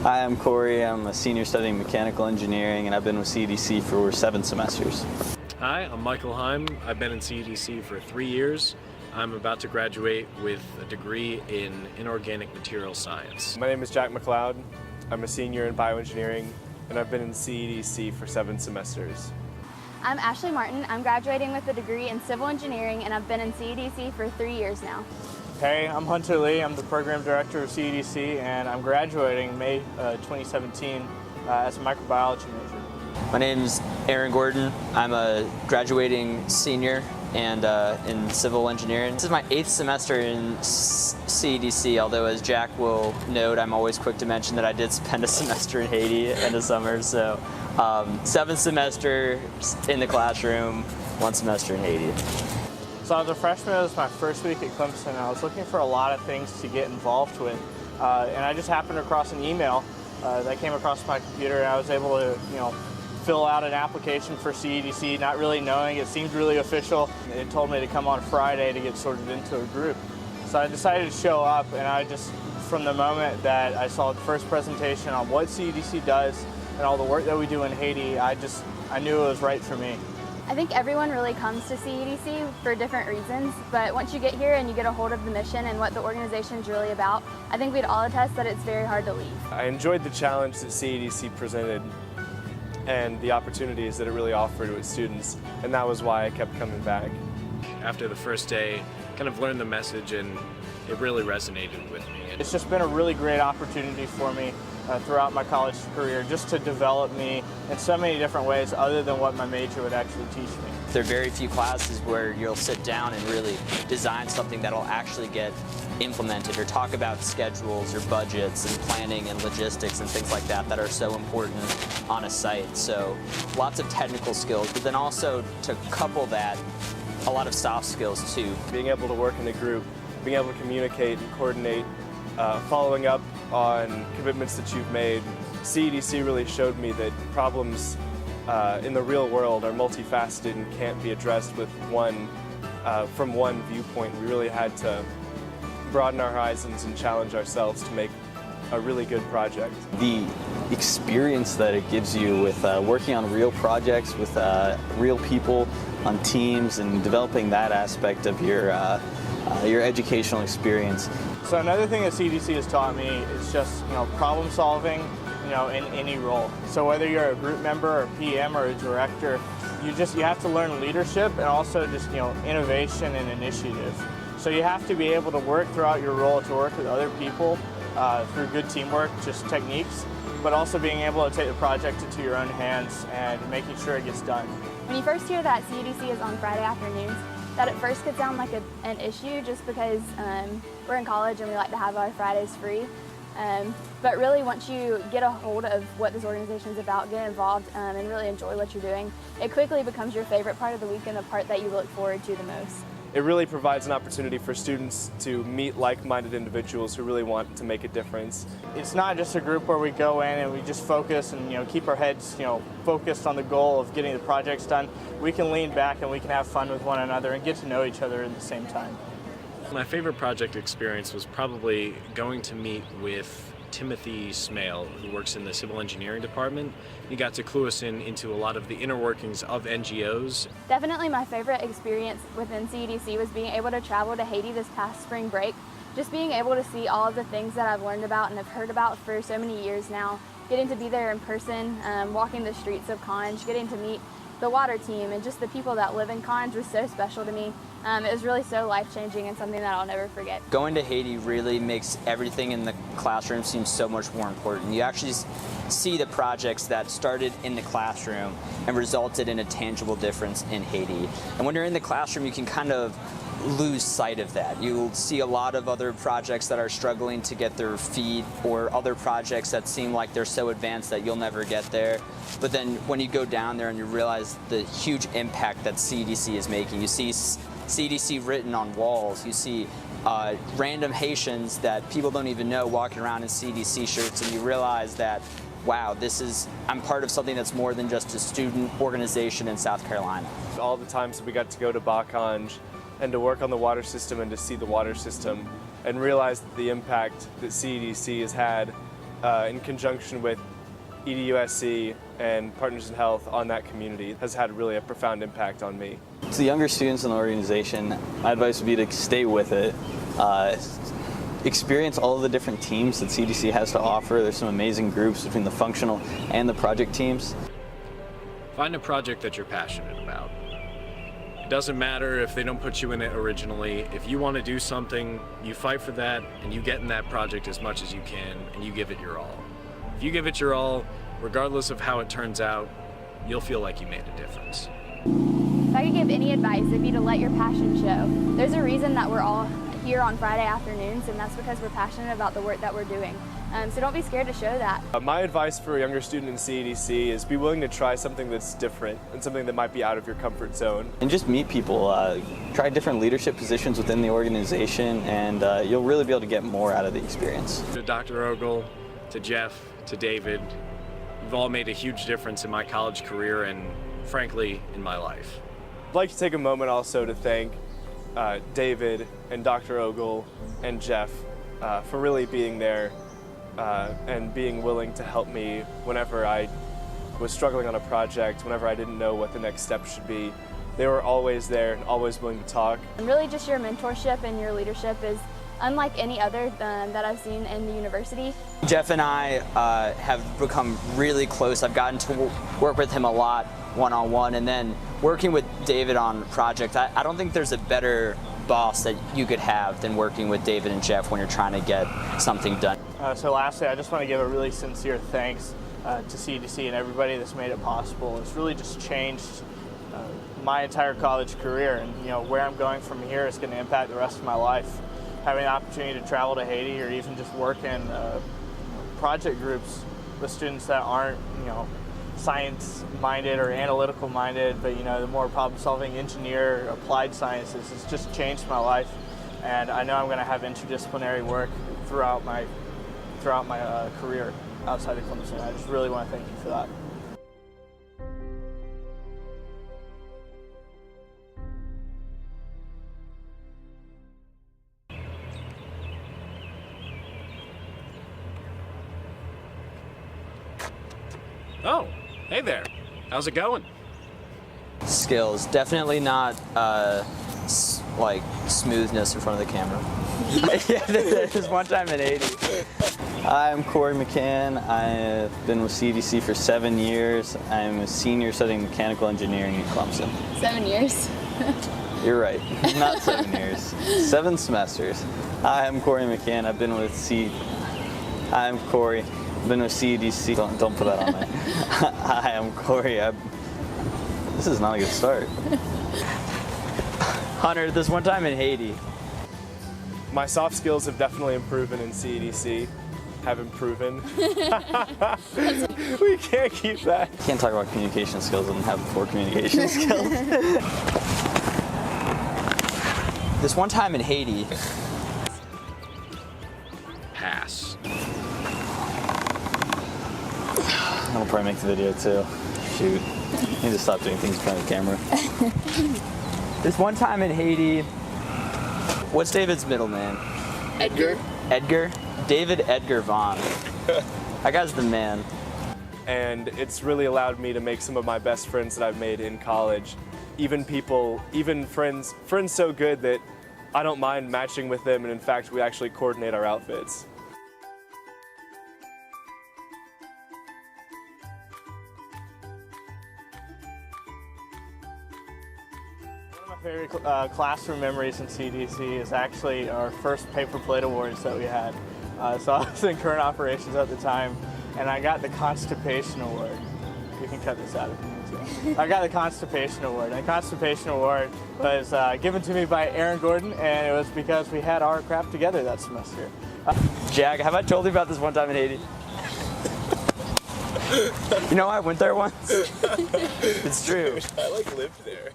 Hi, I'm Corey. I'm a senior studying mechanical engineering, and I've been with CEDC for 7 semesters. Hi, I'm Michael Heim. I've been in CEDC for 3 years. I'm about to graduate with a degree in inorganic material science. My name is Jack McLeod. I'm a senior in bioengineering, and I've been in CEDC for 7 semesters. I'm Ashley Martin. I'm graduating with a degree in civil engineering, and I've been in CEDC for 3 years now. Hey, I'm Hunter Lee. I'm the program director of CEDC, and I'm graduating May 2017 as a microbiology major. My name's Aaron Gordon. I'm a graduating senior and in civil engineering. This is my 8th semester in CEDC, although as Jack will note, I'm always quick to mention that I did spend a semester in Haiti in the summer. So 7th semester in the classroom, 1 semester in Haiti. So as a freshman, it was my first week at Clemson. I was looking for a lot of things to get involved with, and I just happened across an email that came across my computer, and I was able to, fill out an application for CEDC, not really knowing. It seemed really official. It told me to come on Friday to get sorted into a group. So I decided to show up, and I just, from the moment that I saw the first presentation on what CEDC does and all the work that we do in Haiti, I knew it was right for me. I think everyone really comes to CEDC for different reasons, but once you get here and you get a hold of the mission and what the organization is really about, I think we'd all attest that it's very hard to leave. I enjoyed the challenge that CEDC presented and the opportunities that it really offered to its students, and that was why I kept coming back. After the first day, kind of learned the message, and it really resonated with me. It's just been a really great opportunity for me throughout my college career, just to develop me in so many different ways other than what my major would actually teach me. There are very few classes where you'll sit down and really design something that'll actually get implemented, or talk about schedules or budgets and planning and logistics and things like that are so important on a site. So lots of technical skills, but then also to couple that, a lot of soft skills too. Being able to work in a group, being able to communicate and coordinate, following up on commitments that you've made. CEDC really showed me that problems in the real world are multifaceted and can't be addressed with from one viewpoint. We really had to broaden our horizons and challenge ourselves to make a really good project. The experience that it gives you with working on real projects with real people on teams and developing that aspect of your educational experience. So another thing that CEDC has taught me is just problem solving in any role. So whether you're a group member or PM or a director, you have to learn leadership and also just innovation and initiative. So you have to be able to work throughout your role to work with other people through good teamwork, just techniques, but also being able to take the project into your own hands and making sure it gets done. When you first hear that CEDC is on Friday afternoons, that at first could sound like an issue just because we're in college and we like to have our Fridays free. But really, once you get a hold of what this organization is about, get involved, and really enjoy what you're doing, it quickly becomes your favorite part of the week and the part that you look forward to the most. It really provides an opportunity for students to meet like-minded individuals who really want to make a difference. It's not just a group where we go in and we just focus and keep our heads focused on the goal of getting the projects done. We can lean back and we can have fun with one another and get to know each other at the same time. My favorite project experience was probably going to meet with Timothy Smale, who works in the civil engineering department. He got to clue us into a lot of the inner workings of NGOs. Definitely my favorite experience within CEDC was being able to travel to Haiti this past spring break. Just being able to see all of the things that I've learned about and have heard about for so many years now. Getting to be there in person, walking the streets of Conj, getting to meet the water team and just the people that live in Conj was so special to me. It was really so life-changing and something that I'll never forget. Going to Haiti really makes everything in the classroom seem so much more important. You actually see the projects that started in the classroom and resulted in a tangible difference in Haiti. And when you're in the classroom, you can kind of lose sight of that. You'll see a lot of other projects that are struggling to get their feet, or other projects that seem like they're so advanced that you'll never get there. But then when you go down there and you realize the huge impact that CEDC is making, you see CEDC written on walls, you see random Haitians that people don't even know walking around in CEDC shirts, and you realize that, wow, I'm part of something that's more than just a student organization in South Carolina. All the times that we got to go to Baconj and to work on the water system and to see the water system and realize the impact that CEDC has had in conjunction with EDUSC and Partners in Health on that community has had really a profound impact on me. To the younger students in the organization, my advice would be to stay with it. Experience all of the different teams that CEDC has to offer. There's some amazing groups between the functional and the project teams. Find a project that you're passionate about. It doesn't matter if they don't put you in it originally. If you want to do something, you fight for that and you get in that project as much as you can and you give it your all. If you give it your all, regardless of how it turns out, you'll feel like you made a difference. If I could give any advice, it'd be to let your passion show. There's a reason that we're all here on Friday afternoons, and that's because we're passionate about the work that we're doing. So don't be scared to show that. My advice for a younger student in CEDC is be willing to try something that's different and something that might be out of your comfort zone. And just meet people. Try different leadership positions within the organization, and you'll really be able to get more out of the experience. To Dr. Ogle, to Jeff, to David, you've all made a huge difference in my college career and, frankly, in my life. I'd like to take a moment also to thank David and Dr. Ogle and Jeff for really being there and being willing to help me whenever I was struggling on a project, whenever I didn't know what the next step should be. They were always there and always willing to talk. And really just your mentorship and your leadership is unlike any other that I've seen in the university. Jeff and I have become really close. I've gotten to work with him a lot one-on-one, and then working with David on a project. I don't think there's a better boss that you could have than working with David and Jeff when you're trying to get something done. So lastly, I just want to give a really sincere thanks to CEDC and everybody that's made it possible. It's really just changed my entire college career, and where I'm going from here is going to impact the rest of my life. Having the opportunity to travel to Haiti or even just work in project groups with students that aren't science-minded or analytical-minded, but the more problem-solving engineer, applied sciences, has just changed my life. And I know I'm going to have interdisciplinary work throughout my career outside of Clemson. I just really want to thank you for that. Oh, hey there. How's it going? Skills, definitely not like smoothness in front of the camera. Yeah, there's one time in Haiti. I'm Corey McCann. I've been with CEDC for 7 years. I'm a senior studying mechanical engineering at Clemson. 7 years. You're right, not 7 years, 7 semesters. Hi, I'm Corey McCann. I've been with I'm Corey. I've been with CEDC. Don't put that on there. Hi, I'm Corey. This is not a good start. Hunter, this one time in Haiti. My soft skills have definitely improved in CEDC. Haven't proven. We can't keep that. Can't talk about communication skills and have poor communication skills. This one time in Haiti. Pass. I'll probably make the video too. Shoot. I need to stop doing things in front of the camera. This one time in Haiti. What's David's middle name? Edgar. Edgar? David Edgar Vaughn. That guy's the man. And it's really allowed me to make some of my best friends that I've made in college. Even friends so good that I don't mind matching with them, and in fact, we actually coordinate our outfits. One of my favorite classroom memories in CEDC is actually our first paper plate awards that we had. So I was in current operations at the time, and I got the Constipation Award. You can cut this out if you need to. I got the Constipation Award, and the Constipation Award was given to me by Aaron Gordon, and it was because we had our crap together that semester. Jag, have I told you about this one time in Haiti? You know, I went there once. It's true. I lived there.